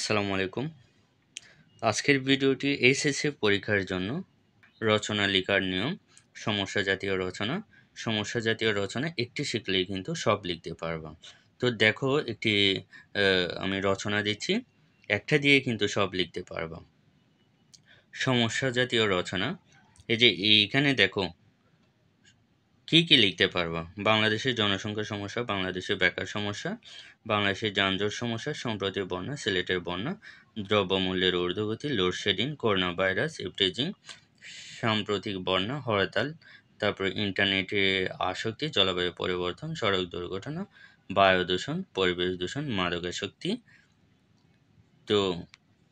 আসসালামু আলাইকুম। আজকের ভিডিওটি এইচএসসি পরীক্ষার জন্য রচনা লেখার নিয়ম, সমস্যা জাতীয় রচনা। সমস্যা জাতীয় রচনা একটি শিখলেই কিন্তু সব লিখতে পারবা। তো দেখো একটি আমি রচনা দিচ্ছি, একটা দিয়ে কিন্তু সব লিখতে পারবা। সমস্যা জাতীয় রচনা, এই যে এইখানে দেখো কি লিখতে পারবা? বাংলাদেশের জনসংখ্যা সমস্যা, বাংলাদেশের বেকার সমস্যা, বাংলাদেশের যানজট সমস্যা, সম্প্রতি বন্যা, সিলেটের বন্যা, দ্রব্যমূল্যের ঊর্ধ্বগতি, লোডশেডিং, করোনা ভাইরাস, ইভটিজিং, সাম্প্রতিক বন্যা, হরতাল, তারপরে ইন্টারনেটে আসক্তি, জলবায়ু পরিবর্তন, সড়ক দুর্ঘটনা, বায়ু দূষণ, পরিবেশ দূষণ, মাদকাসক্তি। তো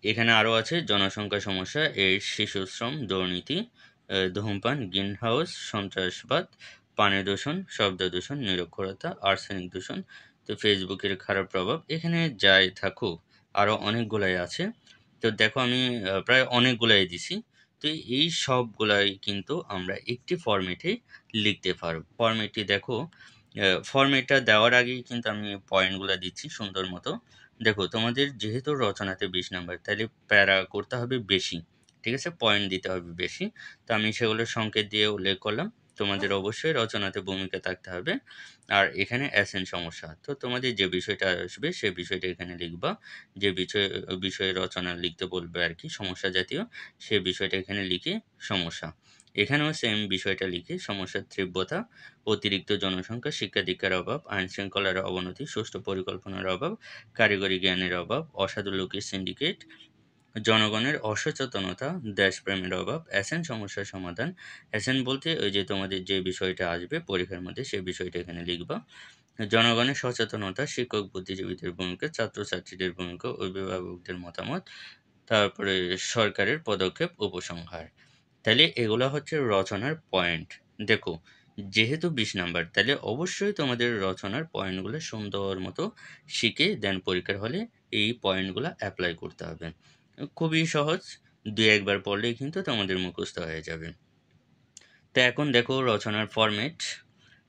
এখানে আরও আছে জনসংখ্যা সমস্যা, এইডস, শিশুশ্রম, দুর্নীতি, ধূমপান, গ্রিনহাউস, সন্ত্রাসবাদ, পানি দূষণ, শব্দ দূষণ, নিরক্ষরতা, আর্সেনিক দূষণ, তো ফেসবুকের খারাপ প্রভাব। এখানে যাই থাকুক আরও অনেকগুলাই আছে। তো দেখো আমি প্রায় অনেকগুলাই দিছি। তো এই সবগুলাই কিন্তু আমরা একটি ফরম্যাটে লিখতে পারব। ফরম্যাটটি দেখো, ফরম্যাটটা দেওয়ার আগেই কিন্তু আমি পয়েন্টগুলো দিচ্ছি সুন্দর মতো। দেখো তোমাদের যেহেতু রচনাতে 20 নাম্বার, তাহলে প্যারা করতে হবে বেশি, ঠিক আছে, পয়েন্ট দিতে হবে বেশি। তো আমি সেগুলো সংকেত দিয়ে উল্লেখ করলাম। তোমাদের অবশ্যই রচনাতে ভূমিকা থাকতে হবে। আর এখানে অ্যাসেন সমস্যা, তো তোমাদের যে বিষয়টা আসবে সে বিষয়টা এখানে লিখবা। যে বিষয়ে রচনা লিখতে বলবে আর কি, সমস্যা জাতীয়, সে বিষয়টা এখানে লিখে সমস্যা। এখানেও সেম বিষয়টা লিখে সমস্যার তীব্রতা, অতিরিক্ত জনসংখ্যা, শিক্ষা দীক্ষার অভাব, আইন শৃঙ্খলার অবনতি, সুষ্ঠু পরিকল্পনার অভাব, কারিগরি জ্ঞানের অভাব, অসাধু লোকের সিন্ডিকেট, জনগণের অসচেতনতা, দেশপ্রেমের অভাব, অ্যাসেন সমস্যার সমাধান। অ্যাসেন বলতে ওই যে তোমাদের যে বিষয়টা আসবে পরীক্ষার মধ্যে সে বিষয়টা এখানে লিখবা। জনগণের সচেতনতা, শিক্ষক বুদ্ধিজীবীদের ভূমিকা, ছাত্রছাত্রীদের ভূমিকা, অভিভাবকদের মতামত, তারপরে সরকারের পদক্ষেপ, উপসংহার। তাহলে এগুলো হচ্ছে রচনার পয়েন্ট। দেখো যেহেতু 20 নাম্বার, তাহলে অবশ্যই তোমাদের রচনার পয়েন্টগুলো সুন্দর মতো শিখে দেন পরীক্ষার হলে এই পয়েন্টগুলো অ্যাপ্লাই করতে হবে। খুবই সহজ, দুই একবার পড়লেই কিন্তু তোমাদের মুখস্থ হয়ে যাবে। তো এখন দেখো রচনার ফরম্যাট।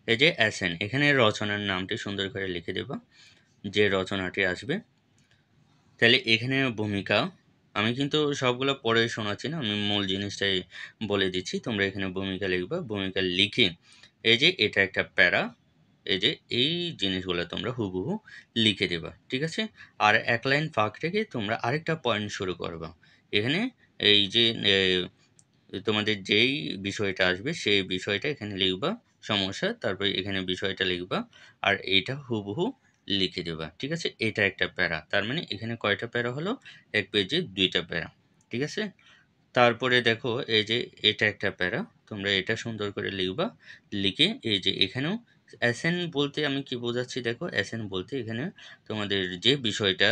এই যে অ্যাসেন, এখানে রচনার নামটি সুন্দর করে লিখে দেব, যে রচনাটি আসবে। তাহলে এখানে ভূমিকা, আমি কিন্তু সবগুলো পড়ে শোনাচ্ছি না, আমি মূল জিনিসটাই বলে দিচ্ছি। তোমরা এখানে ভূমিকা লিখবা, ভূমিকা লিখে এই যে এটা একটা প্যারা, এই যে এই জিনিসগুলো তোমরা হুবহু লিখে দেবা, ঠিক আছে। আর এক লাইন ফাঁক রেখে তোমরা আরেকটা পয়েন্ট শুরু করবা। এখানে এই যে তোমাদের যেই বিষয়টা আসবে সেই বিষয়টা এখানে লিখবা, সমস্যা, তারপরে এখানে বিষয়টা লিখবা, আর এইটা হুবহু লিখে দেবা, ঠিক আছে। এটা একটা প্যারা, তার মানে এখানে কয়টা প্যারা হলো, এক পেজে 2টা প্যারা, ঠিক আছে। তারপরে দেখো এই যে এটা একটা প্যারা, তোমরা এটা সুন্দর করে লিখবা। লিখে এই যে এখানেও অ্যাসেন বলতে আমি কি বোঝাচ্ছি, দেখো অ্যাসেন বলতে এখানে তোমাদের যে বিষয়টা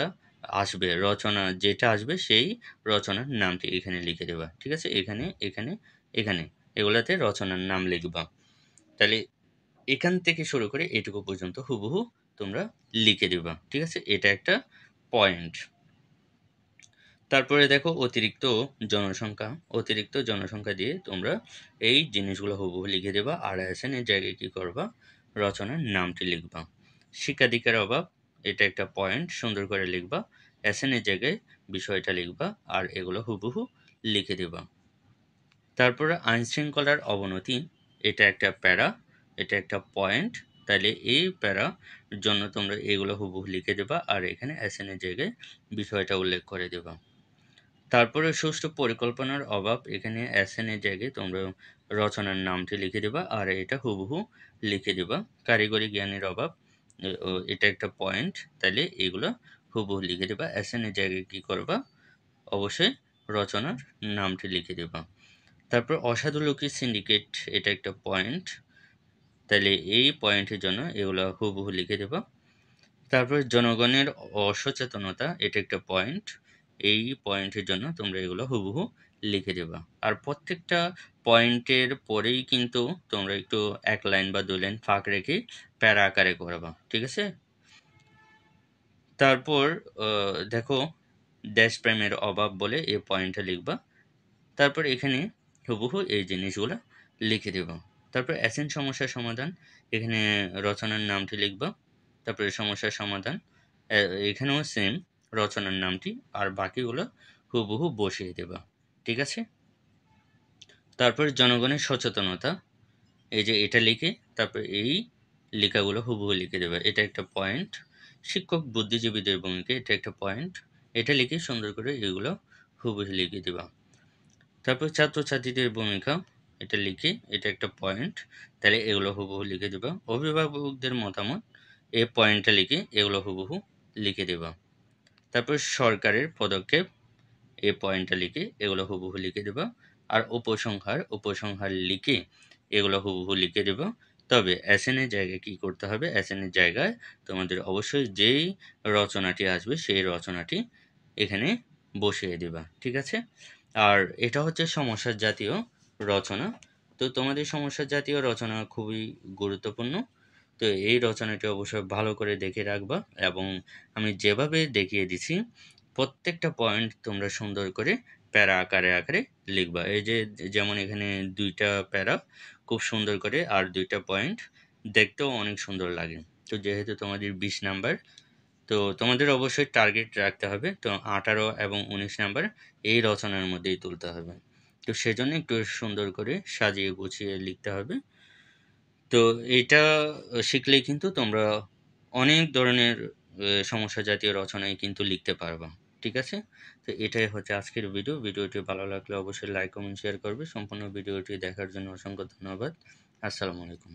আসবে, রচনা যেটা আসবে সেই রচনার নামটি এখানে লিখে দেবা, ঠিক আছে। এখানে এখানে এখানে এগুলাতে রচনার নাম লিখবা। তাহলে এখান থেকে শুরু করে এটুকু পর্যন্ত হুবহু তোমরা লিখে দিবা, ঠিক আছে। এটা একটা পয়েন্ট। তারপরে দেখো জনসংখ্যা, অতিরিক্ত জনসংখ্যা দিয়ে তোমরা এই জিনিসগুলো হুবহু লিখে দেবা। আর এর জায়গায় কি করবা, রচনার নামটি লিখবা। শিক্ষাধিকার অভাব, এটা একটা পয়েন্ট, সুন্দর করে লিখবা। এর জায়গায় বিষয়টা লিখবা আর এগুলো হুবহু লিখে দেবা। তারপরে আইন শৃঙ্খলার অবনতি, এটা একটা প্যারা, এটা একটা পয়েন্ট। তাহলে এই প্যারা জন্য তোমরা এগুলো হুবহু লিখে দেবা আর এখানে এর জায়গায় বিষয়টা উল্লেখ করে দেবা। তারপরে সুষ্ঠু পরিকল্পনার অভাব, এখানে এর জায়গায় তোমরা রচনার নামটি লিখে দেবা আর এটা হুবহু লিখে দেবা। কারিগরি জ্ঞানের অভাব, এটা একটা পয়েন্ট, তাহলে এগুলো হুবহু লিখে দেবা। এর জায়গায় কি করবা, অবশ্যই রচনার নামটি লিখে দেবা। তারপর অসাধু লোকের সিন্ডিকেট, এটা একটা পয়েন্ট, তাহলে এই পয়েন্টের জন্য এগুলো হুবহু লিখে দেবা। তারপর জনগণের অসচেতনতা, এটা একটা পয়েন্ট, এই পয়েন্টের জন্য তোমরা এগুলো হুবহু লিখে দেবা। আর প্রত্যেকটা পয়েন্টের পরেই কিন্তু তোমরা একটু 1 লাইন বা 2 লাইন ফাঁক রেখে প্যারা আকারে করবা, ঠিক আছে। তারপর দেখো দেশপ্রেমের অভাব বলে এই পয়েন্টটা লিখবা। তারপর এখানে হুবহু এই জিনিসগুলো লিখে দেব। তারপর অ্যাসেন সমস্যার সমাধান, এখানে রচনার নামটি লিখবা। তারপরে সমস্যার সমাধান, এখানেও সেম, রচনার নামটি, আর বাকিগুলো হুবহু বসিয়ে দেবা। ঠিক আছে? তারপর জনগণের সচেতনতা, এই যে এটা লিখে তারপর এই লেখাগুলো হুবহু লিখে দেবে। এটা একটা পয়েন্ট। শিক্ষক বুদ্ধিজীবীদের ভূমিকা, এটা একটা পয়েন্ট। এটা লিখে সুন্দর করে এগুলো হুবহু লিখে দেবা। তারপর ছাত্রছাত্রীদের ভূমিকা, এটা লিখে এটা একটা পয়েন্ট, তাহলে এগুলো হুবহু লিখে দেবা। অভিভাবকদের মতামত, এই পয়েন্টটা লিখে এগুলো হুবহু লিখে দেবা। তারপর সরকারের পদক্ষেপ, এই পয়েন্টটা লিখে এগুলো হুবহু লিখে দেবা। আর উপসংহার লিখে এগুলো হুবহু লিখে দেবা। তবে এসএনের জায়গায় কি করতে হবে, এসএনের জায়গায় তোমাদের অবশ্যই যেই রচনাটি আসবে সেই রচনাটি এখানে বসিয়ে দেবা। ঠিক আছে? আর এটা হচ্ছে সমস্যা জাতীয় রচনা। তো তোমাদের সমস্যা জাতীয় রচনা খুবই গুরুত্বপূর্ণ। তো এই রচনাটি অবশ্যই ভালো করে দেখে রাখবা, এবং আমি যেভাবে দেখিয়ে দিছি প্রত্যেকটা পয়েন্ট তোমরা সুন্দর করে প্যারা আকারে আকারে লিখবা। এই যে যেমন এখানে 2টা প্যারা খুব সুন্দর করে, আর 2টা পয়েন্ট দেখতেও অনেক সুন্দর লাগে। তো যেহেতু তোমাদের 20 নাম্বার, তো তোমাদের অবশ্যই টার্গেট রাখতে হবে। তো 18 এবং 19 নাম্বার এই রচনার মধ্যেই তুলতে হবে। তো সেজন্য একটু সুন্দর করে সাজিয়ে গুছিয়ে লিখতে হবে। তো এইটা শিখলেই কিন্তু তোমরা অনেক ধরনের সমস্যা জাতীয় রচনায় কিন্তু লিখতে পারবা। ঠিক আছে? তো এটাই হচ্ছে আজকের ভিডিও। ভিডিওটি ভালো লাগলে অবশ্যই লাইক, কমেন্ট, শেয়ার করবে। সম্পূর্ণ ভিডিওটি দেখার জন্য অসংখ্য ধন্যবাদ। আসসালামু আলাইকুম।